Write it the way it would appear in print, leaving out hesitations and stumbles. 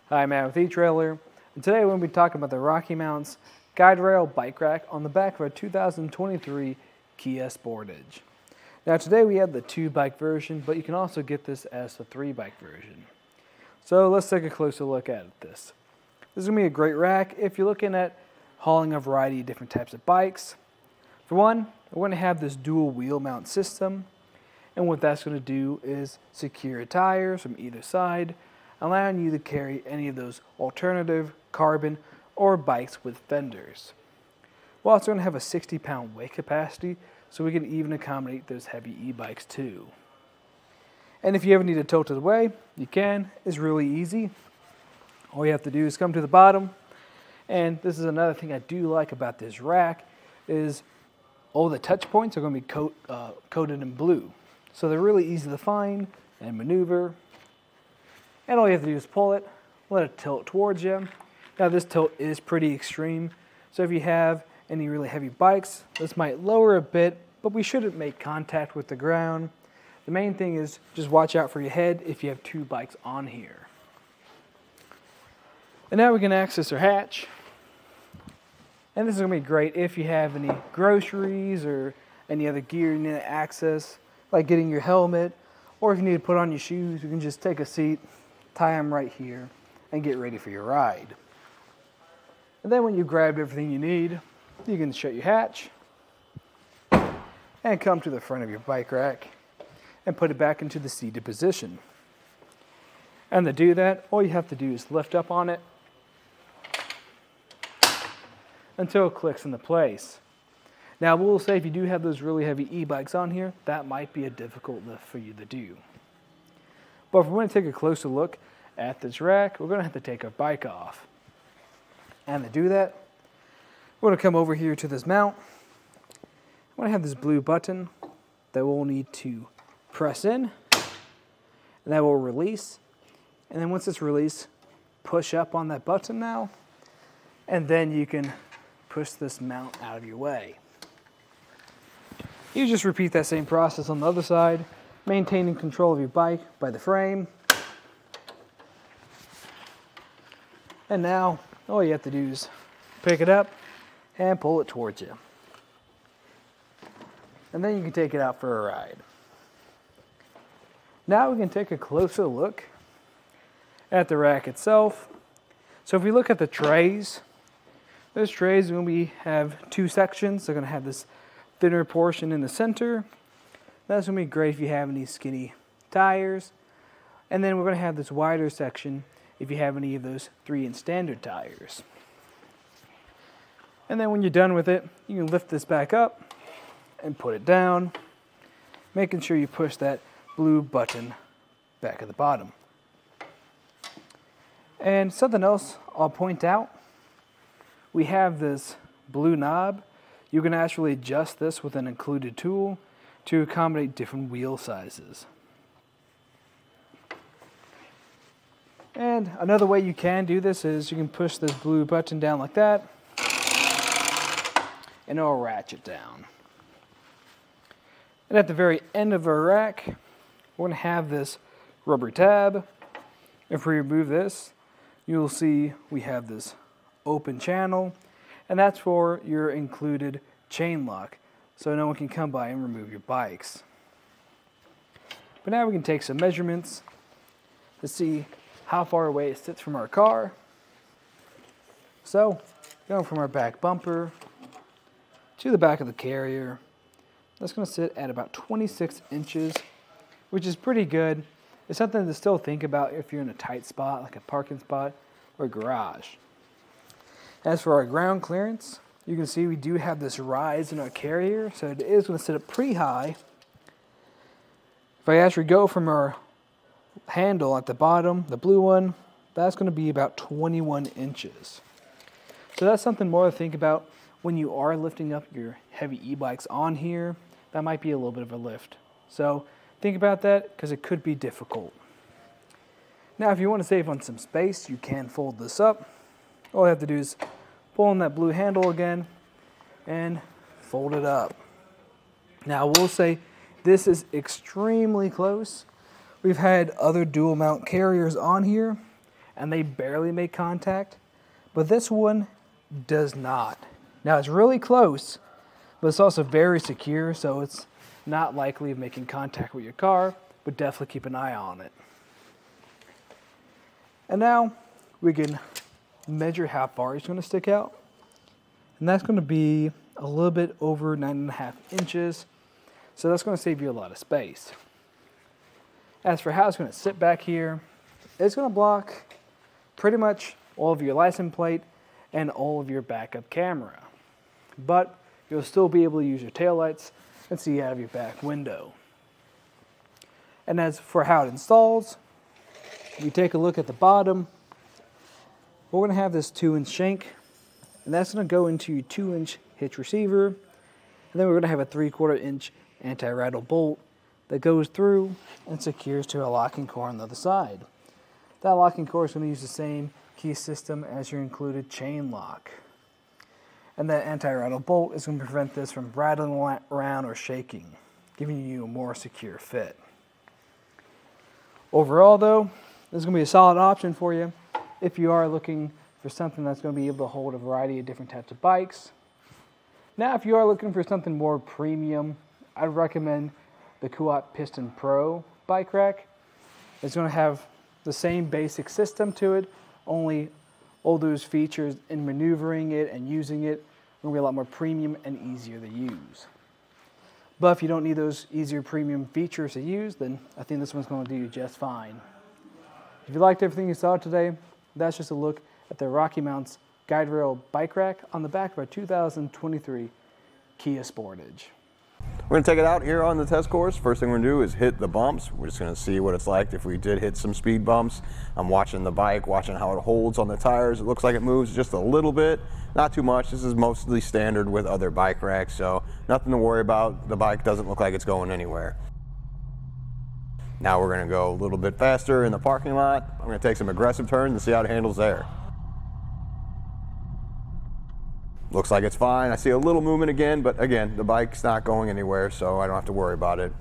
Hi, I'm Matt with Etrailer, and today we're going to be talking about the RockyMounts GuideRail bike rack on the back of a 2023 Kia Sportage. Now today we have the 2-bike version, but you can also get this as the 3-bike version. So let's take a closer look at this. This is going to be a great rack if you're looking at hauling a variety of different types of bikes. For one, we're going to have this dual wheel mount system, and what that's going to do is secure tires from either side, allowing you to carry any of those alternative carbon or bikes with fenders. We're also going to have a 60-pound weight capacity, so we can even accommodate those heavy e-bikes too. And if you ever need to tote it away, you can. It's really easy. All you have to do is come to the bottom, and this is another thing I do like about this rack, is all the touch points are going to be coated in blue. So they're really easy to find and maneuver. And all you have to do is pull it, let it tilt towards you. Now this tilt is pretty extreme, so if you have any really heavy bikes, this might lower a bit, but we shouldn't make contact with the ground. The main thing is just watch out for your head if you have 2 bikes on here. And now we can access our hatch. And this is going to be great if you have any groceries or any other gear you need to access, like getting your helmet, or if you need to put on your shoes, you can just take a seat, tie them right here, and get ready for your ride. And then when you've grabbed everything you need, you can shut your hatch and come to the front of your bike rack and put it back into the seated position. And to do that, all you have to do is lift up on it until it clicks into place. Now, we'll say if you do have those really heavy e-bikes on here, that might be a difficult lift for you to do. But if we want to take a closer look at this rack, we're going to have to take our bike off. And to do that, we're going to come over here to this mount. I'm going to have this blue button that we'll need to press in, and that will release. And then once it's released, push up on that button now, and then you can push this mount out of your way. You just repeat that same process on the other side, maintaining control of your bike by the frame. And now, all you have to do is pick it up and pull it towards you. And then you can take it out for a ride. Now we can take a closer look at the rack itself. So if we look at the trays, those trays we have 2 sections. They're going to have this thinner portion in the center. That's going to be great if you have any skinny tires. And then we're going to have this wider section if you have any of those 3-inch standard tires. And then when you're done with it, you can lift this back up and put it down, making sure you push that blue button back at the bottom. And something else I'll point out, we have this blue knob. You can actually adjust this with an included tool to accommodate different wheel sizes. And another way you can do this is you can push this blue button down like that, and it'll ratchet down. And at the very end of our rack, we're going to have this rubber tab. If we remove this, you'll see we have this open channel, and that's for your included chain lock, so no one can come by and remove your bikes. But now we can take some measurements to see how far away it sits from our car. So, going from our back bumper to the back of the carrier, that's going to sit at about 26 inches, which is pretty good. It's something to still think about if you're in a tight spot, like a parking spot or garage. As for our ground clearance, you can see we do have this rise in our carrier, so it is going to sit up pretty high. If I actually go from our handle at the bottom, the blue one, that's going to be about 21 inches. So that's something more to think about when you are lifting up your heavy e-bikes on here. That might be a little bit of a lift. So think about that, because it could be difficult. Now if you want to save on some space, you can fold this up. All you have to do is pull on that blue handle again and fold it up. Now we'll say this is extremely close. We've had other dual mount carriers on here, and they barely make contact, but this one does not. Now it's really close, but it's also very secure, so it's not likely of making contact with your car, but definitely keep an eye on it. And now we can measure how far it's going to stick out, and that's going to be a little bit over 9.5 inches, so that's going to save you a lot of space. As for how it's going to sit back here, it's going to block pretty much all of your license plate and all of your backup camera, but you'll still be able to use your taillights and see out of your back window. And as for how it installs, we take a look at the bottom. We're going to have this 2-inch shank, and that's going to go into your 2-inch hitch receiver, and then we're going to have a 3/4 inch anti-rattle bolt that goes through and secures to a locking core on the other side. That locking core is going to use the same key system as your included chain lock. And that anti-rattle bolt is going to prevent this from rattling around or shaking, giving you a more secure fit. Overall though, this is going to be a solid option for you if you are looking for something that's going to be able to hold a variety of different types of bikes. Now if you are looking for something more premium, I'd recommend the Kia Piston Pro bike rack. It's going to have the same basic system to it, only all those features in maneuvering it and using it will be a lot more premium and easier to use. But if you don't need those easier premium features to use, then I think this one's going to do you just fine. If you liked everything you saw today, that's just a look at the RockyMounts GuideRail bike rack on the back of our 2023 Kia Sportage. We're going to take it out here on the test course. First thing we're going to do is hit the bumps. We're just going to see what it's like if we did hit some speed bumps. I'm watching the bike, watching how it holds on the tires. It looks like it moves just a little bit, not too much. This is mostly standard with other bike racks, so nothing to worry about. The bike doesn't look like it's going anywhere. Now we're going to go a little bit faster in the parking lot. I'm going to take some aggressive turns and see how it handles there. Looks like it's fine. I see a little movement again, but again, the bike's not going anywhere, so I don't have to worry about it.